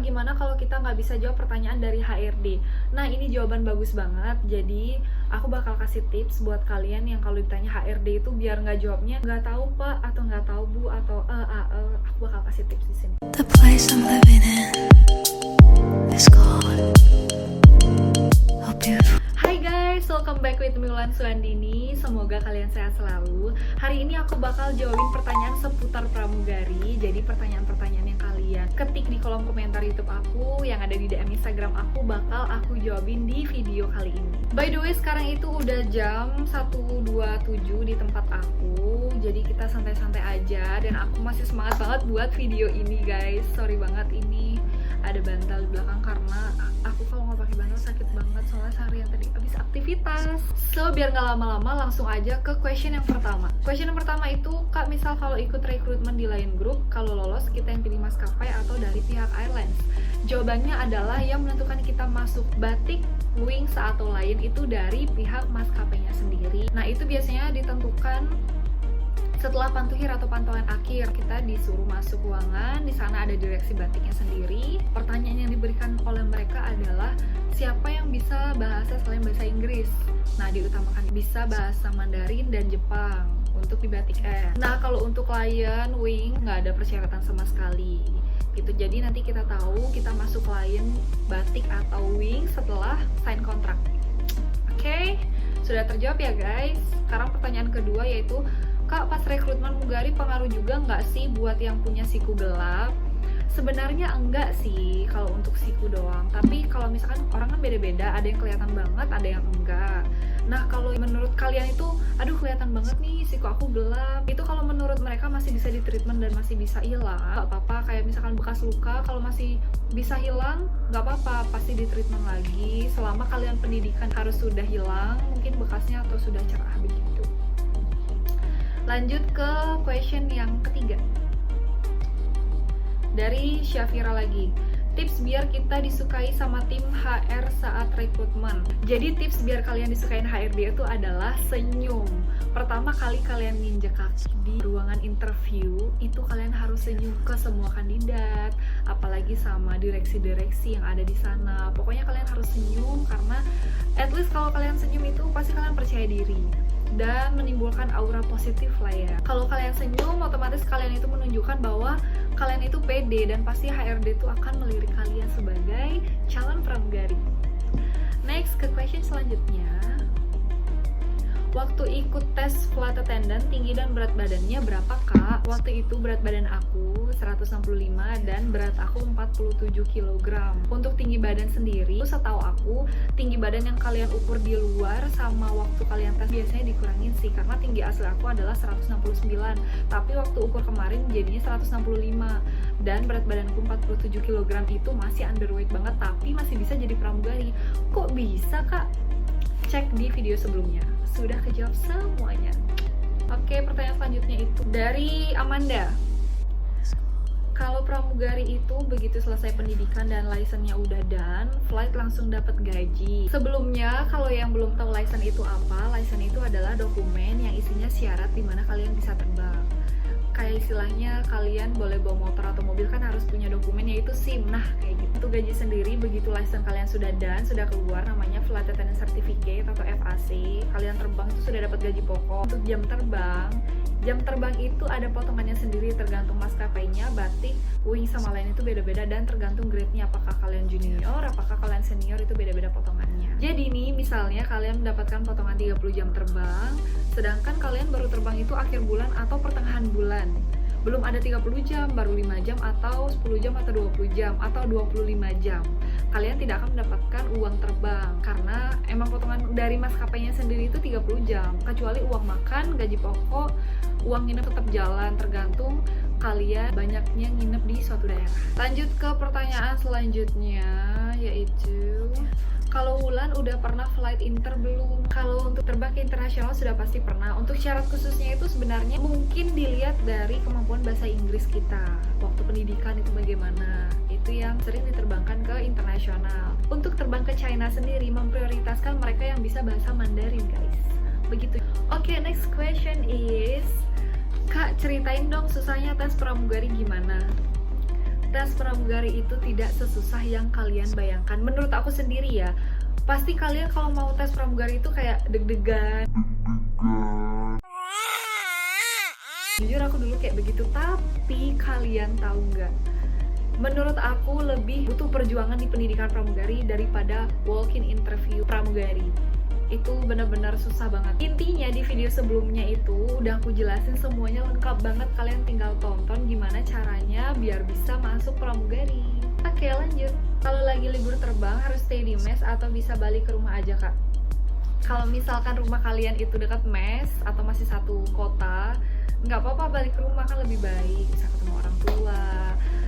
gimana kalau kita nggak bisa jawab pertanyaan dari HRD? Nah, ini jawaban bagus banget. Jadi, aku bakal kasih tips buat kalian yang kalau ditanya HRD itu biar nggak jawabnya nggak tahu Pak, atau nggak tahu Bu, atau aku bakal kasih tips di sini. The place I'm living in is called a beautiful. Hai guys, welcome back with me Wulan Suandini. Semoga kalian sehat selalu. Hari ini aku bakal jawabin pertanyaan seputar pramugari. Jadi pertanyaan-pertanyaan yang kalian ketik di kolom komentar YouTube aku, yang ada di DM Instagram aku, bakal aku jawabin di video kali ini. By the way, sekarang itu udah jam 1.27 di tempat aku. Jadi kita santai-santai aja, dan aku masih semangat banget buat video ini guys. Sorry banget ini ada bantal di belakang karena aku kalau nggak pakai bantal sakit banget, soalnya seharian tadi habis aktivitas. So biar nggak lama-lama, langsung aja ke question yang pertama. Question yang pertama itu, Kak, misal kalau ikut rekrutmen di lain grup, kalau lolos kita yang pilih maskapai atau dari pihak airlines? Jawabannya adalah yang menentukan kita masuk Batik, Wings atau lain itu dari pihak maskapainya sendiri. Nah, itu biasanya ditentukan setelah pantuhir atau pantauan akhir. Kita disuruh masuk ruangan, di sana ada direksi batiknya sendiri. Pertanyaan yang diberikan oleh mereka adalah siapa yang bisa bahasa selain bahasa Inggris. Nah, diutamakan bisa bahasa Mandarin dan Jepang untuk di Batik Air. Nah, kalau untuk klien Wing nggak ada persyaratan sama sekali gitu. Jadi nanti kita tahu kita masuk klien Batik atau Wing setelah sign kontrak. Oke, sudah terjawab ya guys. Sekarang pertanyaan kedua yaitu, Kak, pas rekrutmen mugari pengaruh juga nggak sih buat yang punya siku gelap? Sebenarnya enggak sih kalau untuk siku doang, tapi kalau misalkan orang kan beda-beda, ada yang kelihatan banget, ada yang enggak. Nah, kalau menurut kalian itu, aduh kelihatan banget nih siku aku gelap, itu kalau menurut mereka masih bisa ditreatment dan masih bisa hilang, nggak apa-apa. Kayak misalkan bekas luka, kalau masih bisa hilang, nggak apa-apa, pasti ditreatment lagi. Selama kalian pendidikan harus sudah hilang, mungkin bekasnya atau sudah cerah begitu. Lanjut ke question yang ketiga dari Syafira lagi. Tips biar kita disukai sama tim HR saat rekrutmen. Jadi tips biar kalian disukain HRD itu adalah senyum. Pertama kali kalian nginjek kaki di ruangan interview, itu kalian harus senyum ke semua kandidat, apalagi sama direksi-direksi yang ada di sana. Pokoknya kalian harus senyum, karena at least kalau kalian senyum itu pasti kalian percaya diri dan menimbulkan aura positif lah ya. Kalau kalian senyum, otomatis kalian itu menunjukkan bahwa kalian itu pede, dan pasti HRD itu akan melirik kalian sebagai calon pramugari. Next, ke question selanjutnya. Waktu ikut tes flight attendant, tinggi dan berat badannya berapa, Kak? Waktu itu berat badan aku 165 dan berat aku 47 kg. Untuk tinggi badan sendiri, setahu aku, tinggi badan yang kalian ukur di luar sama waktu kalian tes biasanya dikurangin sih, karena tinggi asli aku adalah 169, tapi waktu ukur kemarin jadinya 165, dan berat badanku 47 kg itu masih underweight banget, tapi masih bisa jadi pramugari. Kok bisa, Kak? Cek di video sebelumnya, sudah kejawab semuanya. Oke, pertanyaan selanjutnya itu dari Amanda. Kalau pramugari itu begitu selesai pendidikan dan license-nya udah done, flight langsung dapat gaji. Sebelumnya, kalau yang belum tahu license itu apa, license itu adalah dokumen yang isinya syarat di mana kalian bisa terbang. Kayak istilahnya kalian boleh bawa motor atau mobil kan harus punya dokumen, yaitu SIM. Nah, kayak gitu. Untuk gaji sendiri, begitu license kalian sudah done, sudah keluar, namanya Flight Attendant Certificate atau FAC, kalian terbang itu sudah dapat gaji pokok. Untuk jam terbang itu ada potongannya sendiri tergantung maskapainya. Batik, Wing sama lain itu beda-beda, dan tergantung grade-nya, apakah kalian junior, apakah kalian senior, itu beda-beda potongannya. Jadi nih, misalnya kalian mendapatkan potongan 30 jam terbang, sedangkan kalian baru terbang itu akhir bulan atau pertengahan bulan. Belum ada 30 jam, baru 5 jam atau 10 jam atau 20 jam atau 25 jam. Kalian tidak akan mendapatkan uang terbang karena emang potongan dari maskapainya sendiri itu 30 jam. Kecuali uang makan, gaji pokok, uang nginep tetap jalan, tergantung kalian banyaknya nginep di suatu daerah. Lanjut ke pertanyaan selanjutnya, yaitu kalau Wulan udah pernah flight inter belum? Kalau untuk terbang ke internasional sudah pasti pernah. Untuk syarat khususnya itu sebenarnya mungkin dilihat dari kemampuan bahasa Inggris kita. Waktu pendidikan itu bagaimana? Itu yang sering diterbangkan ke internasional. Untuk terbang ke China sendiri memprioritaskan mereka yang bisa bahasa Mandarin, guys. Begitu. Oke, next question is, Kak, ceritain dong susahnya tes pramugari gimana? tes pramugari itu tidak sesusah yang kalian bayangkan. Menurut aku sendiri ya, pasti kalian kalau mau tes pramugari itu kayak deg-degan. Jujur aku dulu kayak begitu, tapi kalian tahu nggak? Menurut aku lebih butuh perjuangan di pendidikan pramugari daripada walk-in interview pramugari. Itu benar-benar susah banget. Intinya di video sebelumnya itu udah aku jelasin semuanya lengkap banget. Kalian tinggal tonton gimana caranya biar bisa masuk pramugari. Oke, lanjut. Kalau lagi libur terbang harus stay di mes atau bisa balik ke rumah aja, Kak? Kalau misalkan rumah kalian itu dekat mes atau masih satu kota, nggak apa-apa, balik ke rumah kan lebih baik, bisa ketemu orang tua.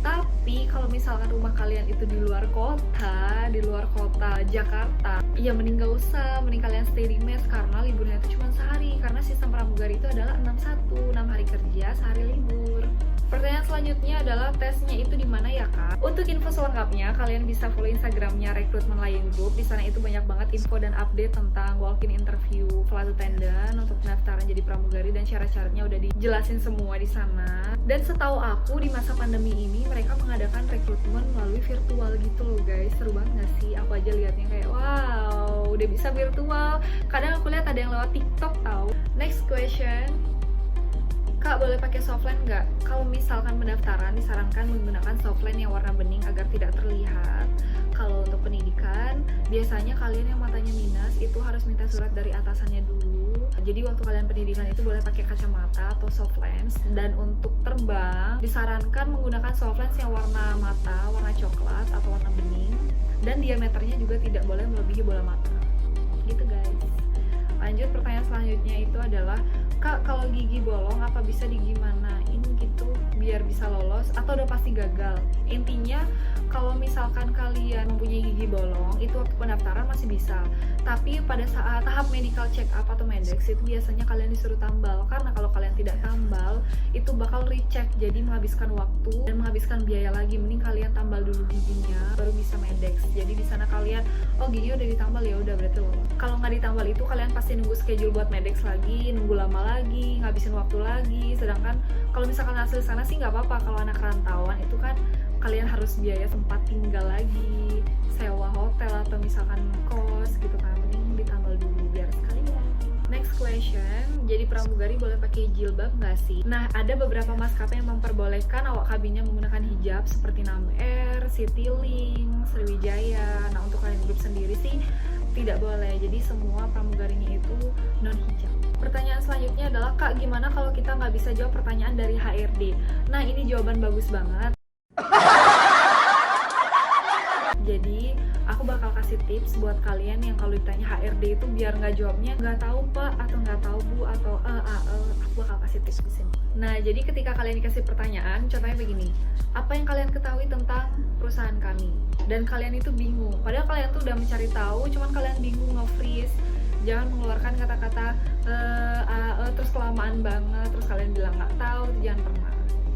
Tapi kalau misalkan rumah kalian itu di luar kota Jakarta, ya mending gak usah, mending kalian stay di mes karena liburnya itu cuma sehari. Karena sistem pramugari itu adalah 6 hari kerja, sehari libur. Pertanyaan selanjutnya adalah tesnya itu di mana ya, Kak? Untuk info selengkapnya, kalian bisa follow Instagramnya Rekrutmen Lion Group. Di sana itu banyak banget info dan update tentang walk-in interview, flight attendant, untuk pendaftaran jadi pramugari dan syarat-syaratnya udah dijelasin semua di sana. Dan setahu aku di masa pandemi ini mereka mengadakan rekrutmen melalui virtual gitu loh, guys. Seru banget gak sih? Aku aja liatnya kayak wow, udah bisa virtual. Kadang aku lihat ada yang lewat TikTok tahu. Next question. Kak, boleh pakai softline nggak? Kalau misalkan pendaftaran, disarankan menggunakan softline yang warna bening agar tidak terlihat. Kalau untuk pendidikan, biasanya kalian yang matanya minus itu harus minta surat dari atasannya dulu. Jadi waktu kalian pendidikan itu boleh pakai kacamata atau soft lens. Dan untuk terbang, disarankan menggunakan soft lens yang warna mata, warna coklat atau warna bening. Dan diameternya juga tidak boleh melebihi bola mata. Gitu, guys. Lanjut, pertanyaan selanjutnya itu adalah, Kak, kalau gigi bolong apa bisa digimanain gitu biar bisa lolos atau udah pasti gagal? Intinya kalau misalkan kalian mempunyai gigi bolong itu waktu pendaftaran masih bisa, tapi pada saat tahap medical check up atau medex itu biasanya kalian disuruh tambal, karena kalau kalian tidak tambal itu bakal recheck, jadi menghabiskan waktu dan menghabiskan biaya lagi. Mending kalian tambal dulu giginya baru bisa medex. Jadi di sana kalian, oh gigi udah ditambal, ya udah berarti lolos. Kalau nggak ditambal itu kalian pasti nunggu schedule buat medex lagi, nunggu lama lagi, ngabisin waktu lagi. Sedangkan kalau misalkan hasil sana sih nggak apa-apa. Kalau anak rantauan itu kan kalian harus biaya tempat tinggal lagi, sewa hotel atau misalkan kos gitu kan, mending ditambal dulu biar sekalian. Next question, jadi pramugari boleh pakai jilbab nggak sih? Nah, ada beberapa maskapai yang memperbolehkan awak kabinnya menggunakan hijab seperti Nam Air, Citylink, Sriwijaya. Nah, untuk kalian grup sendiri sih tidak boleh, jadi semua pramugarinya itu non hijab. Pertanyaan selanjutnya adalah, Kak, gimana kalau kita nggak bisa jawab pertanyaan dari HRD? Nah, ini jawaban bagus banget. Jadi aku bakal kasih tips buat kalian yang kalau ditanya HRD itu biar nggak jawabnya nggak tahu Pak atau nggak tahu Bu atau aku bakal kasih tips di sini. Nah, jadi ketika kalian dikasih pertanyaan, contohnya begini, apa yang kalian ketahui tentang perusahaan kami? Dan kalian itu bingung, padahal kalian tuh udah mencari tahu, cuman kalian bingung nge-freeze. Jangan mengeluarkan kata-kata terus kelamaan banget, terus kalian bilang nggak tahu, itu jangan pernah.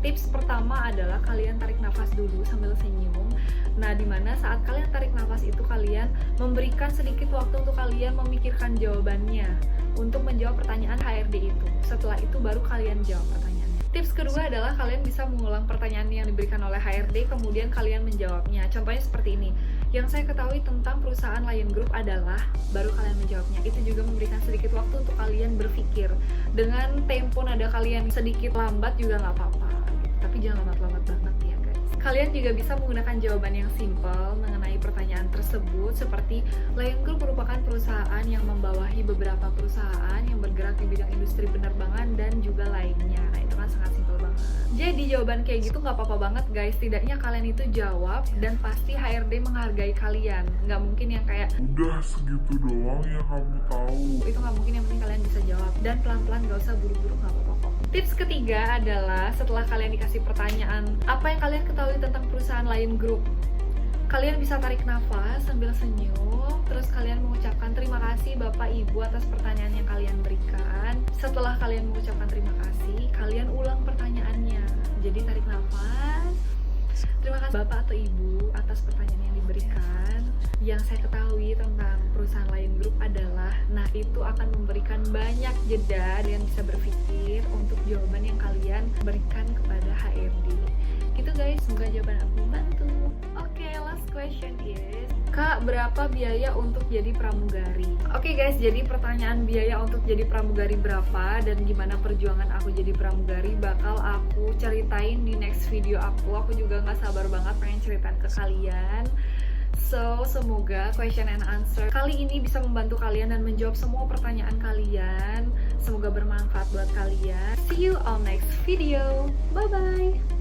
Tips pertama adalah kalian tarik nafas dulu sambil senyum. Nah, dimana saat kalian tarik nafas itu kalian memberikan sedikit waktu untuk kalian memikirkan jawabannya untuk menjawab pertanyaan HRD itu. Setelah itu baru kalian jawab pertanyaannya. Tips kedua adalah kalian bisa mengulang pertanyaan yang diberikan oleh HRD, kemudian kalian menjawabnya. Contohnya seperti ini, yang saya ketahui tentang perusahaan Lion Group adalah, baru kalian menjawabnya. Itu juga memberikan sedikit waktu untuk kalian berpikir. Dengan tempo nada kalian sedikit lambat juga nggak apa-apa, gitu. Tapi jangan lambat-lambat banget ya guys. Kalian juga bisa menggunakan jawaban yang simpel mengenai pertanyaan tersebut, seperti Lion Group merupakan perusahaan yang membawahi beberapa perusahaan yang bergerak di bidang industri penerbangan dan juga lainnya. Nah, itu kan sangat simpel banget. Jadi jawaban kayak gitu nggak apa-apa banget guys, setidaknya kalian itu jawab dan pasti HRD menghargai kalian. Nggak mungkin yang kayak udah segitu doang yang kamu tahu. Itu nggak mungkin, yang penting kalian bisa jawab. Dan pelan-pelan, nggak usah buru-buru, nggak apa-apa kok. Tips ketiga adalah setelah kalian dikasih pertanyaan, apa yang kalian ketahui tentang perusahaan Lion Group? Kalian bisa tarik nafas sambil senyum, terus kalian mengucapkan terima kasih Bapak Ibu atas pertanyaan yang kalian berikan. Setelah kalian mengucapkan terima kasih, kalian ulang pertanyaannya. Jadi tarik nafas, terima kasih Bapak atau Ibu atas pertanyaan yang diberikan. yang saya ketahui tentang perusahaan Lion Group adalah, nah itu akan memberikan banyak jeda dan bisa berpikir untuk jawaban yang kalian berikan kepada HRD. Gitu guys, semoga jawaban aku membantu. Oke, last question is, Kak, berapa biaya untuk jadi pramugari? Oke guys, jadi pertanyaan biaya untuk jadi pramugari berapa dan gimana perjuangan aku jadi pramugari bakal aku ceritain di next video aku. Aku juga gak sabar banget pengen ceritain ke kalian. So, semoga question and answer kali ini bisa membantu kalian dan menjawab semua pertanyaan kalian. Semoga bermanfaat buat kalian. See you on next video. Bye-bye.